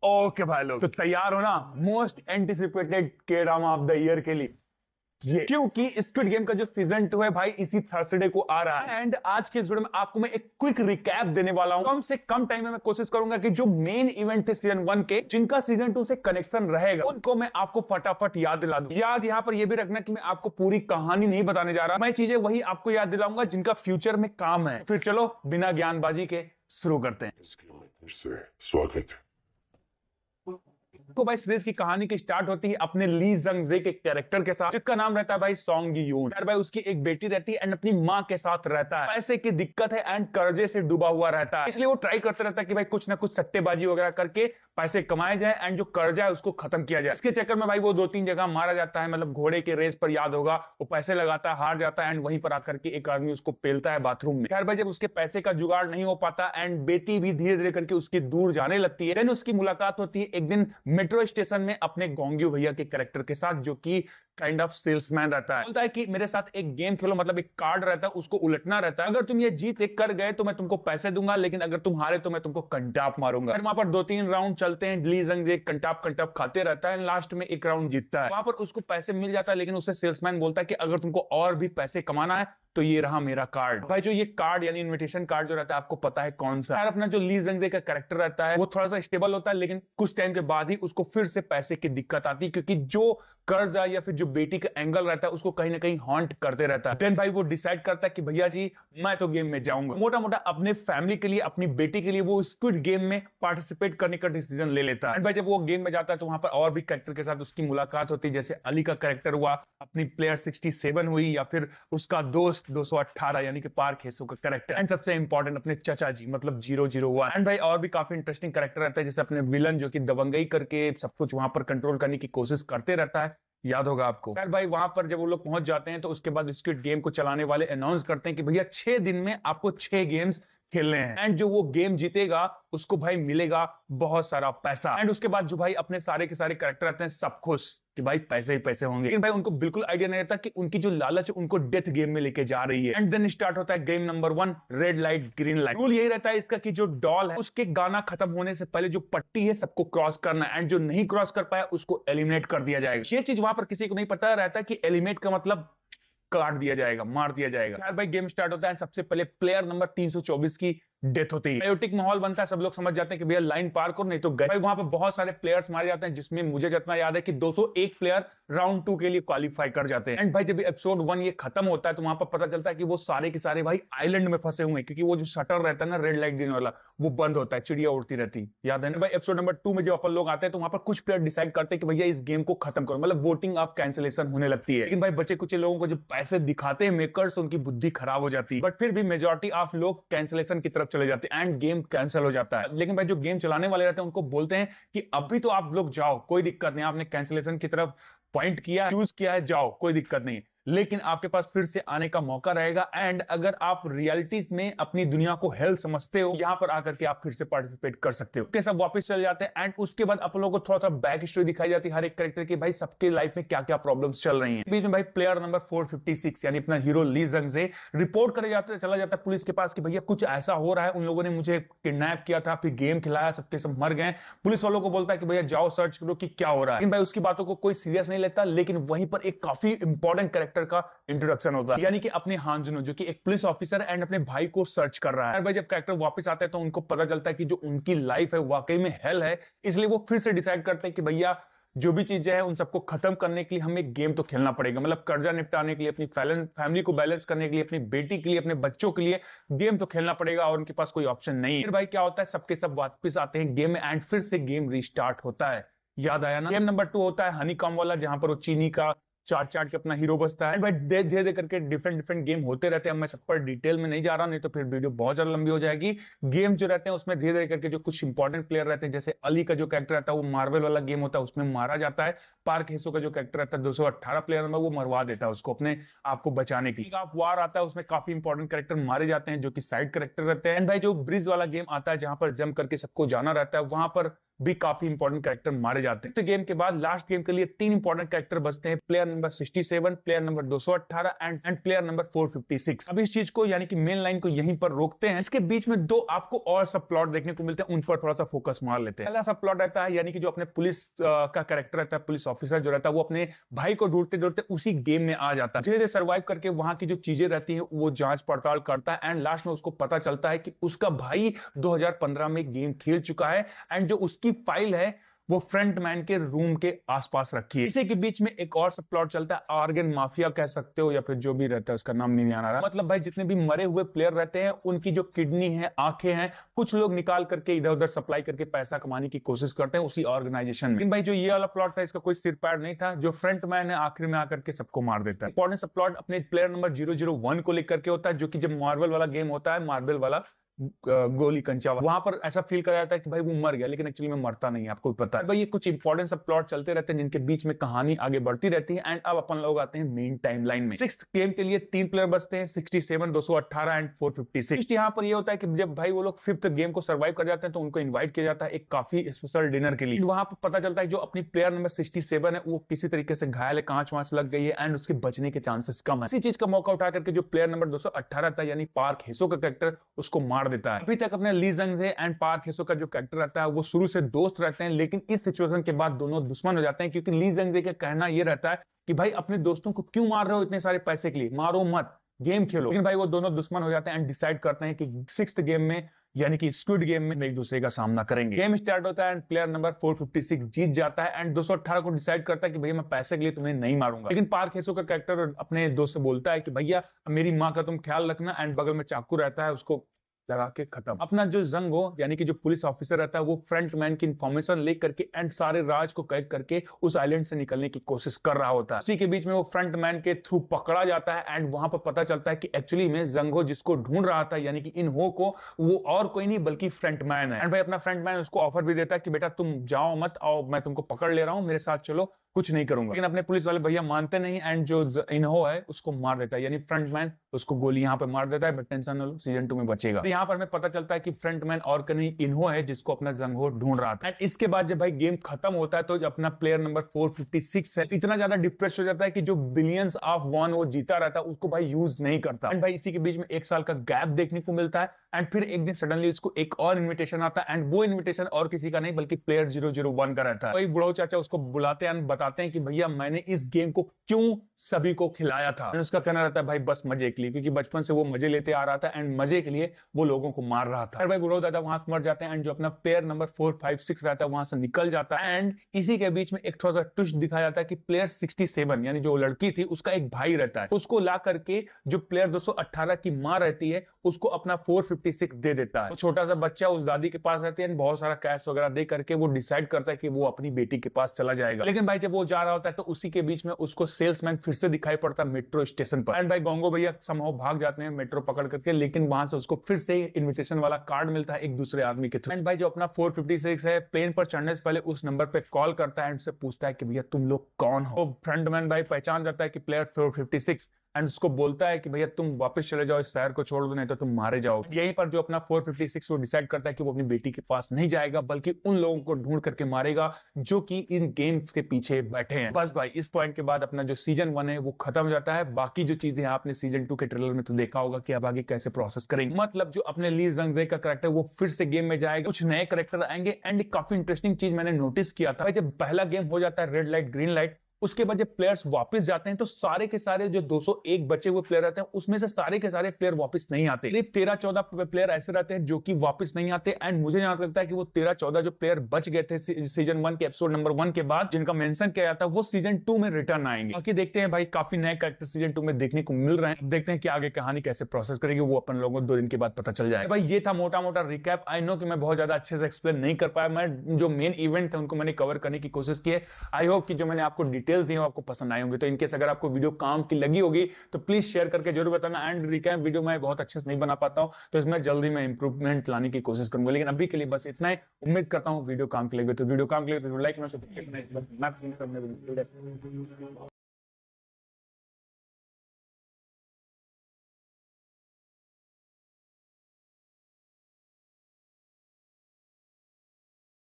Okay भाई लोग, तो तैयार हो ना मोस्ट एंटिसिपेटेड के ड्रामा ऑफ द ईयर के लिए। ये क्योंकि स्क्विड गेम का जो सीजन 2 है भाई इसी थर्सडे को आ रहा है। एंड आज के इस वीडियो में आपको मैं एक क्विक रिकैप देने वाला हूं। कम से कम टाइम में मैं कोशिश करूंगा कि जो मेन इवेंट थे सीजन 1 के, जिनका सीजन 2 से कनेक्शन रहेगा, उनको मैं आपको फटाफट याद दिला दूं। याद यहाँ पर यह भी रखना कि मैं आपको पूरी कहानी नहीं बताने जा रहा, मैं चीजें वही आपको याद दिलाऊंगा जिनका फ्यूचर में काम है। फिर चलो बिना ज्ञानबाजी के शुरू करते हैं। इस गेम में फिर से स्वागत है। तो भाई सीरीज की कहानी की स्टार्ट होती है अपने ली जंगजे के कैरेक्टर के साथ, जिसका नाम रहता है भाई सॉन्ग यून। यार भाई उसकी एक बेटी रहती है एंड अपनी माँ के साथ रहता है। पैसे की दिक्कत है एंड कर्जे से डूबा हुआ रहता है, इसलिए वो ट्राई करते रहता है कि भाई कुछ ना कुछ सट्टेबाजी वगैरह करके पैसे कमाए जाए एंड जो कर्जा है उसको खत्म किया जाए। इसके चक्कर में भाई वो 2-3 जगह मारा जाता है। मतलब घोड़े के रेस पर याद होगा, वो पैसे लगाता है, हार जाता है एंड वहीं पर आकर के एक आदमी उसको पेलता है बाथरूम में। यार भाई जब उसके पैसे का जुगाड़ नहीं हो पाता एंड बेटी भी धीरे धीरे करके उसकी दूर जाने लगती है, देन उसकी मुलाकात होती है एक दिन मेट्रो स्टेशन में अपने गोंग्यू भैया के कैरेक्टर के साथ, जो कि काइंड ऑफ सेल्समैन रहता है। बोलता है कि मेरे साथ एक गेम खेलो, मतलब एक कार्ड रहता है, उसको उलटना रहता है। अगर तुम ये जीत कर गए तो मैं तुमको पैसे दूंगा, लेकिन अगर तुम हारे तो मैं तुमको कंटाप मारूंगा। फिर वहां पर 2-3 राउंड चलते हैं, ली जंगजे कंटाप कंटाप खाते रहता है, लास्ट में एक राउंड जीतता है। वहां पर उसको पैसे मिल जाता है, लेकिन उसे सेल्समैन बोलता है कि अगर तुमको और भी पैसे कमाना है तो ये रहा मेरा कार्ड। भाई जो ये कार्ड यानी इनविटेशन कार्ड जो रहता है, आपको पता है कौन सा। यार अपना जो ली जंगजे का कैरेक्टर रहता है वो थोड़ा सा स्टेबल होता है, लेकिन कुछ टाइम के बाद ही उसको फिर से पैसे की दिक्कत आती है, क्योंकि जो कर्जा या फिर जो बेटी का एंगल रहता है उसको कहीं ना कहीं हॉन्ट करते रहता है। देन भाई वो डिसाइड करता है कि भैया जी मैं तो गेम में जाऊंगा। मोटा मोटा अपने फैमिली के लिए, अपनी बेटी के लिए वो स्क्विड गेम में पार्टिसिपेट करने का डिसीजन ले लेता है। भाई जब वो गेम में जाता है तो वहां पर और भी कैरेक्टर के साथ उसकी मुलाकात होती है, जैसे अली का कैरेक्टर हुआ, अपनी प्लेयर 67 हुई, या फिर उसका दोस्त 218 यानी कि पार्क हेसो का कैरेक्टर, एंड सबसे इंपॉर्टेंट अपने चचा जी मतलब 001। एंड भाई और भी काफी इंटरेस्टिंग कैरेक्टर रहता है, जैसे अपने विलन जो कि दबंगई करके सब कुछ वहां पर कंट्रोल करने की कोशिश करते रहता है, याद होगा आपको। यार भाई वहां पर जब वो लोग पहुंच जाते हैं तो उसके बाद स्क्विड गेम को चलाने वाले अनाउंस करते हैं कि भैया 6 दिन में आपको 6 गेम्स खेलने हैं, एंड जो वो गेम जीतेगा उसको भाई मिलेगा बहुत सारा पैसा। एंड उसके बाद जो भाई अपने सारे के सारे कैरेक्टर रहते हैं सब खुश कि भाई पैसे ही पैसे होंगे, लेकिन भाई उनको बिल्कुल आइडिया नहीं रहता कि उनकी जो लालच उनको डेथ गेम में लेके जा रही है। एंड देन स्टार्ट होता है game number 1, red light green light. Rule यही रहता है इसका कि जो डॉल है उसके गाना खत्म होने से पहले जो पट्टी है सबको क्रॉस करना है, एंड जो नहीं क्रॉस कर पाया उसको एलिमिनेट कर दिया जाएगा। ये चीज वहां पर किसी को नहीं पता रहता कि एलिमिनेट का मतलब काट दिया जाएगा, मार दिया जाएगा। यार भाई गेम स्टार्ट होता है, सबसे पहले प्लेयर नंबर 324 की डेथ होती है। कायोटिक माहौल बनता है, सब लोग समझ जाते हैं कि भैया लाइन पार करो नहीं तो गए। भाई वहां पे बहुत सारे प्लेयर्स मारे जाते हैं, जिसमें मुझे जितना याद है कि 201 प्लेयर राउंड 2 के लिए क्वालिफाई कर जाते हैं। एंड भाई जब एपिसोड 1 ये खत्म होता है तो वहां पर पता चलता है कि वो सारे के सारे भाई आइलैंड में फंसे हुए हैं, क्योंकि वो जो शटर रहता है ना रेड लाइट ग्रीन वाला, वो बंद होता है, चिड़िया उड़ती रहती, याद है ना भाई। एपिसोड नंबर 2 में जब अपन लोग आते हैं तो वहां पर कुछ प्लेयर डिसाइड करते हैं कि भैया इस गेम को खत्म करो, मतलब वोटिंग ऑफ कैंसिलेशन होने लगती है। लेकिन भाई बच्चे कुछ लोगों को जब पैसे दिखाते हैं मेकर्स तो उनकी बुद्धि खराब हो जाती है, बट फिर भी मेजोरिटी ऑफ लोग कैंसिलेशन की तरफ चले जाते हैं एंड गेम कैंसिल हो जाता है। लेकिन भाई जो गेम चलाने वाले रहते हैं उनको बोलते हैं कि अभी तो आप लोग जाओ, कोई दिक्कत नहीं, आपने कैंसिलेशन की तरफ पॉइंट किया, चूज किया है, जाओ कोई दिक्कत नहीं, लेकिन आपके पास फिर से आने का मौका रहेगा। एंड अगर आप रियलिटी में अपनी दुनिया को हेल समझते हो, यहां पर आकर के आप फिर से पार्टिसिपेट कर सकते हो। के सब वापस चले जाते हैं एंड उसके बाद आप लोगों को थोड़ा सा बैक स्टोरी दिखाई जाती है हर एक कैरेक्टर की, भाई सबके लाइफ में क्या क्या प्रॉब्लम्स चल रही हैं। बीच में भाई प्लेयर नंबर 456 यानी अपना हीरो ली जंगजे रिपोर्ट करे जाते चला जाता है पुलिस के पास कि भैया कुछ ऐसा हो रहा है, उन लोगों ने मुझे किडनैप किया था, फिर गेम खिलाया, सबके सब मर गए। पुलिस वालों को बोलता है कि भैया जाओ सर्च करो कि क्या हो रहा है, लेकिन भाई उसकी बातों को कोई सीरियस नहीं लेता। लेकिन वहीं पर एक काफी इंपॉर्टेंट कैरेक्टर का इंट्रोडक्शन होता है, यानी कि अपने हांजुनो जो कि एक पुलिस ऑफिसर एंड अपने भाई को सर्च कर रहा है। भाई जब कैरेक्टर वापस आते हैं तो उनको पता चलता है कि जो उनकी लाइफ है वाकई में हेल है, इसलिए वो फिर से डिसाइड करते हैं कि भैया जो भी चीजें हैं उन सबको खत्म करने के लिए हमें गेम तो खेलना पड़ेगा, मतलब कर्जा निपटाने के लिए, अपनी फैमिली को बैलेंस करने के लिए, अपनी बेटी के लिए, अपने बच्चों के लिए गेम तो खेलना पड़ेगा और उनके पास कोई ऑप्शन नहीं है। फिर भाई क्या होता है, सबके सब वापस आते हैं गेम में एंड फिर से गेम रिस्टार्ट होता है, याद आया ना। गेम नंबर 2 होता है हनी कॉम वाला, जहां पर वो चीनी का चाट चाट के अपना हीरो बसता है। भाई धीरे धीरे करके डिफरेंट डिफरेंट गेम होते रहते हैं, मैं सब पर डिटेल में नहीं जा रहा, नहीं तो फिर वीडियो बहुत ज्यादा लंबी हो जाएगी। गेम जो रहते हैं उसमें धीरे धीरे करके जो कुछ इंपॉर्टेंट प्लेयर रहते हैं, जैसे अली का जो कैरेक्टर रहता है वो मार्वल वाला गेम होता है, उसमें मारा जाता है। पार्क हेसो का जो कैरेक्टर रहता है 218 प्लेयर में, वो मरवा देता है उसको अपने आप को बचाने के लिए। आप वार आता है, उसमें काफी इंपॉर्टेंट कैरेक्टर मारे जाते हैं जो कि साइड कैरेक्टर रहते हैं। एंड भाई जो ब्रिज वाला गेम आता है जहां पर जंप करके सबको जाना रहता है, वहां पर भी काफी इंपॉर्टेंट कैरेक्टर मारे जाते हैं। तो गेम के बाद लास्ट गेम के लिए 3 इंपॉर्टेंट कैरेक्टर बचते हैं, player number 67, player number 218 and player number 456। अब इस चीज को यानी कि मेन लाइन को यहीं पर रोकते हैं। इसके बीच में 2 आपको और सब प्लॉट देखने को मिलते हैं, उन पर थोड़ा सा फोकस मार लेते हैं। पहला सब प्लॉट रहता है यानी कि जो अपने पुलिस का कैरेक्टर रहता है, पुलिस ऑफिसर जो रहता है, वो अपने भाई को ढूंढते ढूंढते उसी गेम में आ जाता है। धीरे धीरे सर्वाइव करके वहां की जो चीजें रहती है वो जांच पड़ताल करता है एंड लास्ट में उसको पता चलता है कि उसका भाई 2015 में गेम खेल चुका है एंड जो उसकी फाइल है वो फ्रंटमैन के रूम के आसपास रखी है। इसी के बीच में एक और सब प्लॉट चलता है, ऑर्गन माफिया कह सकते हो या फिर जो भी रहता है उसका नाम नहीं आ रहा। मतलब भाई जितने भी मरे हुए प्लेयर रहते हैं उनकी जो किडनी है, आंखें हैं, कुछ लोग निकाल करके इधर उधर सप्लाई करके पैसा कमाने की कोशिश करते हैं उसी ऑर्गेनाइजेशन में। लेकिन भाई जो ये वाला प्लॉट था इसका कोई सिर पैर नहीं था, जो फ्रंटमैन है आखिर में आकर के सबको मार देता है। इंपॉर्टेंट सब प्लॉट अपने प्लेयर नंबर 001 को लेकर के होता है, जो कि जब मार्वल वाला गेम होता है, मार्वल वाला गोली कंचा, वहां पर ऐसा फील कराया जाता है कि भाई वो मर गया, लेकिन एक्चुअली में मरता नहीं है, आपको पता है। भाई ये कुछ इंपॉर्टेंट सब प्लॉट चलते रहते हैं जिनके बीच में कहानी आगे बढ़ती रहती है एंड अब अपन लोग आते हैं मेन टाइमलाइन में। 6th गेम के लिए 3 प्लेयर बचते हैं, 67, 218 एंड 456। यहाँ पर ये होता है कि जब भाई वो लोग 5th गेम को सर्वाइव कर जाते हैं तो उनको इन्वाइट किया जाता है एक काफी स्पेशल डिनर के लिए। वहां पर पता चलता है जो अपनी प्लेयर नंबर 67 है वो किसी तरीके से घायल है, कांच वांच लग गई है एंड उसके बचने के चांसेस कम है। इसी चीज का मौका उठा करके जो प्लेयर नंबर 218 था यानी पार्क हेसो का कैरेक्टर उसको मार देता है। अभी तक अपने ली जंग एंड पार्क हेसो का जो कैरेक्टर रहता है वो शुरू से दोस्त रहते हैं, लेकिन इस सिचुएशन के बाद दोनों दुश्मन हो जाते हैं क्योंकि ली जंग का कहना ये रहता है कि भाई अपने दोस्तों को क्यों मार रहे हो इतने सारे पैसे के लिए, मारो मत, गेम खेलो। लेकिन भाई वो दोनों दुश्मन हो जाते हैं एंड डिसाइड करते हैं कि 6th गेम में यानी कि स्क्विड गेम में एक दूसरे का सामना करेंगे। गेम स्टार्ट होता है एंड प्लेयर नंबर 456 जीत जाता है एंड 218 को डिसाइड करता है कि भैया मैं पैसे के लिए तुम्हें नहीं मारूंगा। लेकिन पार्क हेसो का कैरेक्टर अपने दोस्त से बोलता है कि भैया मेरी माँ का तुम ख्याल रखना एंड बगल में चाकू रहता है उसको लगा के खत्म। अपना जो जंग हो यानी कि जो पुलिस ऑफिसर रहता है वो फ्रंटमैन की इंफॉर्मेशन लेकर के एंड सारे राज को कैद करके उस आइलैंड से निकलने की कोशिश कर रहा होता है। इसी के बीच में वो फ्रंटमैन के थ्रू पकड़ा जाता है एंड वहां पर पता चलता है कि एक्चुअली में जंगो जिसको ढूंढ रहा था यानी कि इन हो को वो और कोई नहीं बल्कि फ्रंटमैन है। एंड भाई अपना फ्रंटमैन उसको ऑफर भी देता है कि बेटा तुम जाओ मत, आओ मैं तुमको पकड़ ले रहा हूं, मेरे साथ चलो, कुछ नहीं करूंगा। लेकिन अपने पुलिस वाले भैया मानते नहीं एंड जो इन्हो है उसको मार देता है, यानी फ्रंटमैन उसको गोली यहाँ पे मार देता है। बट टेंशन न लो, सीजन 2 में बचेगा। तो यहाँ पर हमें पता चलता है कि फ्रंटमैन और कहीं इन्हो है जिसको अपना जंगो ढूंढ रहा था। एंड इसके बाद जब भाई गेम खत्म होता है तो अपना प्लेयर नंबर 456 है इतना ज्यादा डिप्रेस हो जाता है कि जो बिलियंस ऑफ वॉन वो जीता रहता है उसको भाई यूज नहीं करता। एंड भाई इसी के बीच में 1 साल का गैप देखने को मिलता है एंड फिर एक दिन सडनली इसको एक और इन्विटेशन आता है एंड वो इन्विटेशन और किसी का नहीं बल्कि प्लेयर 001 का रहता है। वही बुढ़ो चाचा उसको बुलाते हैं, बताते हैं कि भैया मैंने इस गेम को क्यों सभी को खिलाया था। उसका कहना रहता है भाई बस मजे के लिए, क्योंकि बचपन से वो मजे लेते आ रहा था एंड मजे के लिए वो लोगों को मार रहा था। भाई बुढ़ो दादा वहां मर जाते हैं एंड जो अपना प्लेयर नंबर 456 रहता है वहां से निकल जाता है। एंड इसी के बीच में एक थोड़ा सा ट्विस्ट दिखाया जाता है कि प्लेयर 67 यानी जो लड़की थी उसका एक भाई रहता है, उसको ला करके जो प्लेयर 218 की मां रहती है उसको अपना 456 दे देता है। छोटा सा बच्चा उस दादी के पास रहती है, बहुत सारा कैश वगैरह दे करके वो डिसाइड करता है कि वो अपनी बेटी के पास चला जाएगा। लेकिन भाई जब वो जा रहा होता है तो उसी के बीच में उसको सेल्समैन फिर से दिखाई पड़ता है मेट्रो स्टेशन पर। एंड भाई गोंगो भैया समहाउ भाग जाते हैं मेट्रो पकड़ करके, लेकिन वहां से उसको फिर से इन्विटेशन वाला कार्ड मिलता है एक दूसरे आदमी के थ्रू। एंड भाई जो अपना 456 है प्लेन पर चढ़ने से पहले उस नंबर पे कॉल करता है एंड उससे पूछता है कि भैया तुम लोग कौन हो। तो फ्रंटमैन भाई पहचान जाता है कि प्लेयर 456 एंड उसको बोलता है कि भैया तुम वापस चले जाओ, इस शहर को छोड़ दो नहीं तो तुम मारे जाओगे। यहीं पर जो अपना 456 वो डिसाइड करता है कि वो अपनी बेटी के पास नहीं जाएगा बल्कि उन लोगों को ढूंढ करके मारेगा जो कि इन गेम्स के पीछे बैठे हैं। बस भाई इस पॉइंट के बाद अपना जो सीजन 1 है वो खत्म हो जाता है। बाकी जो चीजें आपने सीजन 2 के ट्रेलर में तो देखा होगा कि अब आगे कैसे प्रोसेस करेंगे। मतलब जो अपने ली जंगजे का कैरेक्टर वो फिर से गेम में जाएगा, कुछ नए कैरेक्टर आएंगे। एंड काफी इंटरेस्टिंग चीज मैंने नोटिस किया था, जब पहला गेम हो जाता है रेड लाइट ग्रीन लाइट, उसके बाद जब प्लेयर्स वापस जाते हैं तो सारे के सारे जो 201 बचे हुए प्लेयर रहते हैं उसमें से सारे के सारे प्लेयर वापस नहीं आते। करीब 13-14 प्लेयर ऐसे रहते हैं जो कि वापस नहीं आते। एंड मुझे यहाँ लगता है कि वो 13-14 जो प्लेयर बच गए थे सीजन 1 के एपिसोड नंबर 1 के बाद जिनका मेंशन किया जाता है वो सीजन 2 में रिटर्न आएंगे। बाकी देखते हैं भाई, काफी नए कैरेक्टर सीजन 2 में देखने को मिल रहे हैं। देखते हैं कि आगे कहानी कैसे प्रोसेस करेगी, वो अपन लोगों को 2 दिन के बाद पता चल जाएगा। भाई ये था मोटा मोटा रिकैप। आई नो कि मैं बहुत ज्यादा अच्छे से एक्सप्लेन नहीं कर पाया, मैं जो मेन इवेंट थे उनको मैंने कवर करने की कोशिश की है। आई होप कि जो मैंने आपको डिटेल्स दी आपको पसंद आए होंगे। तो इनकेस अगर आपको वीडियो काम की लगी होगी तो प्लीज शेयर करके जरूर बताना। एंड रिकैप वीडियो मैं बहुत अच्छे से नहीं बना पाता हूं तो इसमें जल्दी मैं इंप्रूवमेंट लाने की कोशिश करूंगा, लेकिन अभी के लिए बस इतना ही। उम्मीद करता हूं वीडियो काम के लगे तो वीडियो काम के लिए लाइक